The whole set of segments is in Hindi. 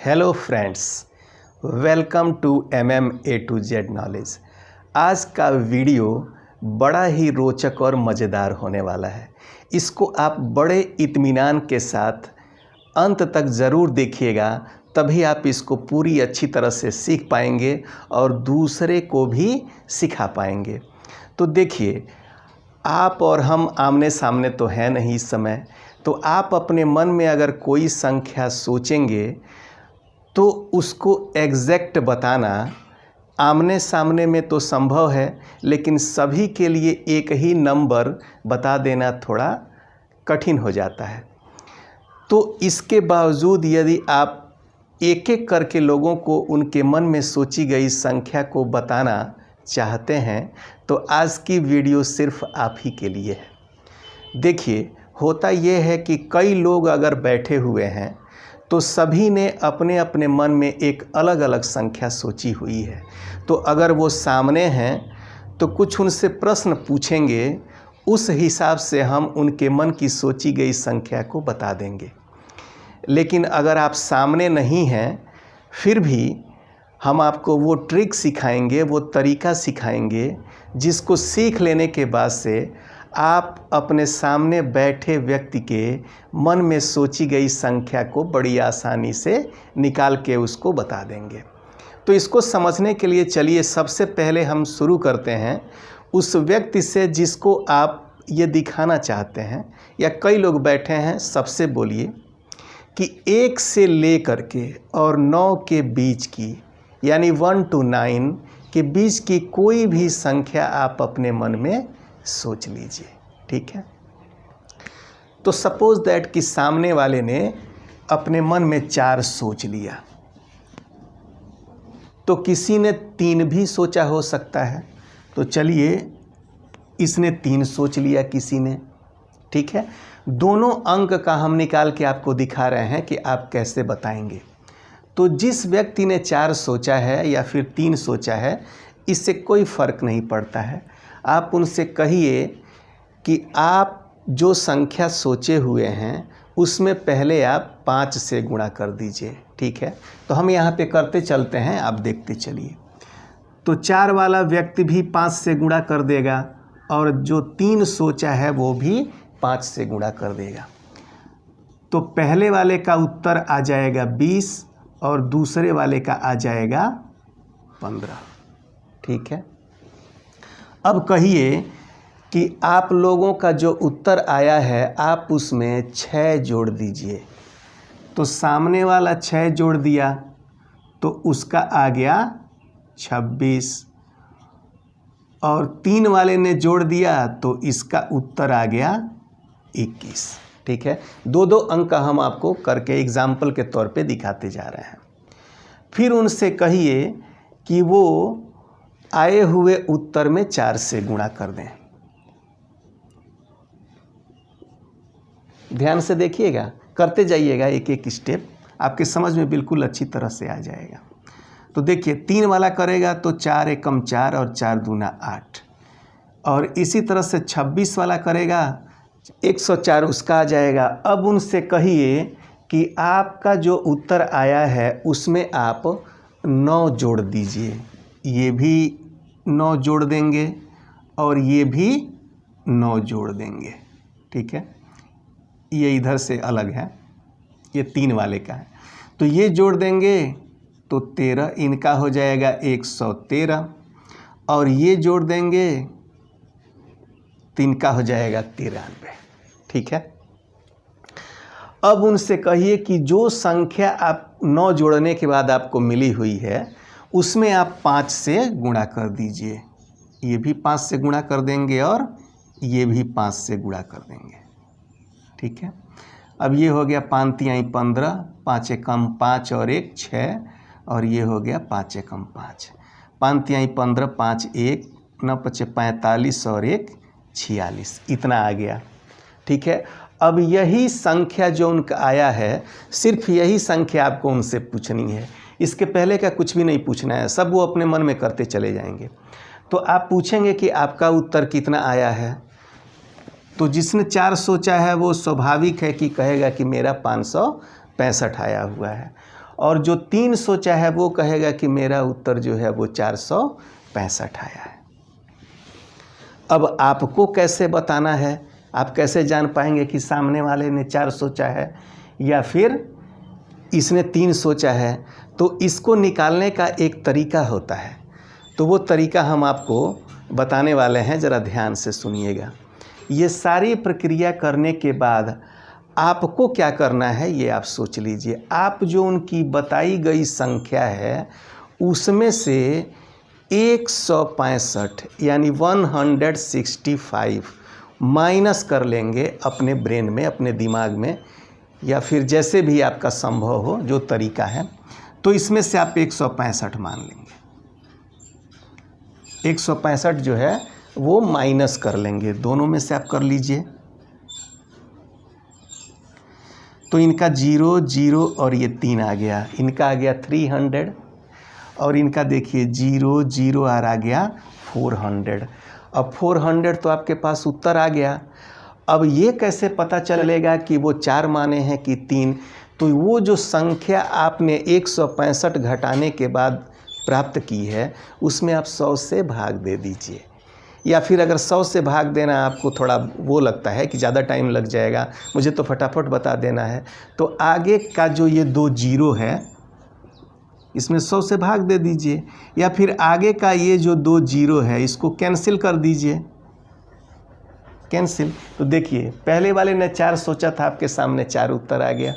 Hello friends, welcome to A to Z knowledge. आज का वीडियो बड़ा ही रोचक और मज़ेदार होने वाला है। इसको आप बड़े इत्मीनान के साथ अंत तक ज़रूर देखिएगा, तभी आप इसको पूरी अच्छी तरह से सीख पाएंगे और दूसरे को भी सिखा पाएंगे। तो देखिए, आप और हम आमने सामने तो हैं नहीं इस समय, तो आप अपने मन में अगर कोई संख्या सोचेंगे तो उसको एग्जैक्ट बताना आमने सामने में तो संभव है, लेकिन सभी के लिए एक ही नंबर बता देना थोड़ा कठिन हो जाता है। तो इसके बावजूद यदि आप एक एक करके लोगों को उनके मन में सोची गई संख्या को बताना चाहते हैं तो आज की वीडियो सिर्फ आप ही के लिए है। देखिए, होता ये है कि कई लोग अगर बैठे हुए हैं तो सभी ने अपने अपने मन में एक अलग अलग संख्या सोची हुई है। तो अगर वो सामने हैं तो कुछ उनसे प्रश्न पूछेंगे, उस हिसाब से हम उनके मन की सोची गई संख्या को बता देंगे। लेकिन अगर आप सामने नहीं हैं, फिर भी हम आपको वो ट्रिक सिखाएंगे, वो तरीका सिखाएंगे जिसको सीख लेने के बाद से आप अपने सामने बैठे व्यक्ति के मन में सोची गई संख्या को बड़ी आसानी से निकाल के उसको बता देंगे। तो इसको समझने के लिए चलिए सबसे पहले हम शुरू करते हैं उस व्यक्ति से जिसको आप ये दिखाना चाहते हैं, या कई लोग बैठे हैं। सबसे बोलिए कि 1 से लेकर के और 9 के बीच की, यानी 1 to 9 के बीच की कोई भी संख्या आप अपने मन में सोच लीजिए। ठीक है, तो सपोज दैट कि सामने वाले ने अपने मन में 4 सोच लिया, तो किसी ने 3 भी सोचा हो सकता है। तो चलिए, इसने 3 सोच लिया किसी ने। ठीक है, दोनों अंक का हम निकाल के आपको दिखा रहे हैं कि आप कैसे बताएंगे। तो जिस व्यक्ति ने 4 सोचा है या फिर 3 सोचा है, इससे कोई फ़र्क नहीं पड़ता है। आप उनसे कहिए कि आप जो संख्या सोचे हुए हैं उसमें पहले आप 5 से गुणा कर दीजिए। ठीक है, तो हम यहाँ पे करते चलते हैं, आप देखते चलिए। तो 4 वाला व्यक्ति भी 5 से गुणा कर देगा और जो 3 सोचा है वो भी 5 से गुणा कर देगा। तो पहले वाले का उत्तर आ जाएगा 20 और दूसरे वाले का आ जाएगा 15। ठीक है, अब कहिए कि आप लोगों का जो उत्तर आया है आप उसमें 6 जोड़ दीजिए। तो सामने वाला 6 जोड़ दिया तो उसका आ गया 26, और 3 वाले ने जोड़ दिया तो इसका उत्तर आ गया 21। ठीक है, 2-2 अंक का हम आपको करके एग्जाम्पल के तौर पे दिखाते जा रहे हैं। फिर उनसे कहिए कि वो आए हुए उत्तर में 4 से गुणा कर दें। ध्यान से देखिएगा, करते जाइएगा एक एक स्टेप, आपके समझ में बिल्कुल अच्छी तरह से आ जाएगा। तो देखिए, 3 वाला करेगा तो 4 एकम 4 और 4 दूना 8, और इसी तरह से 26 वाला करेगा 104 उसका आ जाएगा। अब उनसे कहिए कि आपका जो उत्तर आया है उसमें आप 9 जोड़ दीजिए। ये भी 9 जोड़ देंगे और ये भी 9 जोड़ देंगे। ठीक है, ये इधर से अलग है, ये 3 वाले का है, तो ये जोड़ देंगे तो 13, इनका हो जाएगा 113, और ये जोड़ देंगे तो इनका हो जाएगा 93। ठीक है, अब उनसे कहिए कि जो संख्या आप 9 जोड़ने के बाद आपको मिली हुई है उसमें आप 5 से गुणा कर दीजिए। ये भी 5 से गुणा कर देंगे और ये भी 5 से गुणा कर देंगे। ठीक है, अब ये हो गया 5 तिहाई 15, 5 एकम 5 और 1 6, और ये हो गया 5 एकम 5, 5 तिहाई 15, 5 1 9 5 45 और 1 46, इतना आ गया। ठीक है, अब यही संख्या जो उनका आया है, सिर्फ यही संख्या आपको उनसे पूछनी है। इसके पहले का कुछ भी नहीं पूछना है, सब वो अपने मन में करते चले जाएंगे। तो आप पूछेंगे कि आपका उत्तर कितना आया है, तो जिसने 4 सोचा है वो स्वाभाविक है कि कहेगा कि मेरा 565 आया हुआ है। और जो 3 सोचा है वो कहेगा कि मेरा उत्तर जो है वो 465 आया है। अब आपको कैसे बताना है, आप कैसे जान पाएंगे कि सामने वाले ने 4 सोचा है या फिर इसने 3 सोचा है? तो इसको निकालने का एक तरीका होता है, तो वो तरीका हम आपको बताने वाले हैं, ज़रा ध्यान से सुनिएगा। ये सारी प्रक्रिया करने के बाद आपको क्या करना है ये आप सोच लीजिए। आप जो उनकी बताई गई संख्या है उसमें से 165 यानी 165 माइनस कर लेंगे अपने ब्रेन में, अपने दिमाग में, या फिर जैसे भी आपका संभव हो जो तरीका है। तो इसमें से आप 165 मान लेंगे। 165 जो है वो माइनस कर लेंगे, दोनों में से आप कर लीजिए। तो इनका 0 0 और ये 3 आ गया, इनका आ गया 300 और इनका देखिए 0 0 और आ गया 400। अब 400 तो आपके पास उत्तर आ गया। अब ये कैसे पता चलेगा कि वो 4 माने हैं कि 3? तो वो जो संख्या आपने 165 घटाने के बाद प्राप्त की है उसमें आप 100 से भाग दे दीजिए, या फिर अगर 100 से भाग देना आपको थोड़ा वो लगता है कि ज़्यादा टाइम लग जाएगा, मुझे तो फटाफट बता देना है, तो आगे का जो ये 2 0 है इसमें 100 से भाग दे दीजिए, या फिर आगे का ये जो 2 0 है इसको कैंसिल कर दीजिए, कैंसिल। तो देखिए पहले वाले ने 4 सोचा था, आपके सामने 4 उत्तर आ गया।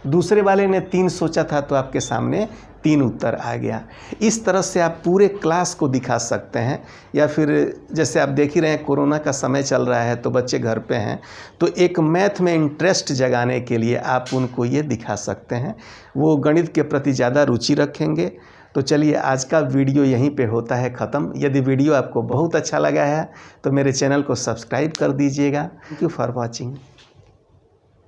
दूसरे वाले ने 3 सोचा था तो आपके सामने 3 उत्तर आ गया। इस तरह से आप पूरे क्लास को दिखा सकते हैं, या फिर जैसे आप देख ही रहे हैं कोरोना का समय चल रहा है तो बच्चे घर पे हैं, तो एक मैथ में इंटरेस्ट जगाने के लिए आप उनको ये दिखा सकते हैं, वो गणित के प्रति ज़्यादा रुचि रखेंगे। तो चलिए आज का वीडियो यहीं पे होता है ख़त्म। यदि वीडियो आपको बहुत अच्छा लगा है तो मेरे चैनल को सब्सक्राइब कर दीजिएगा। Thank you for watching.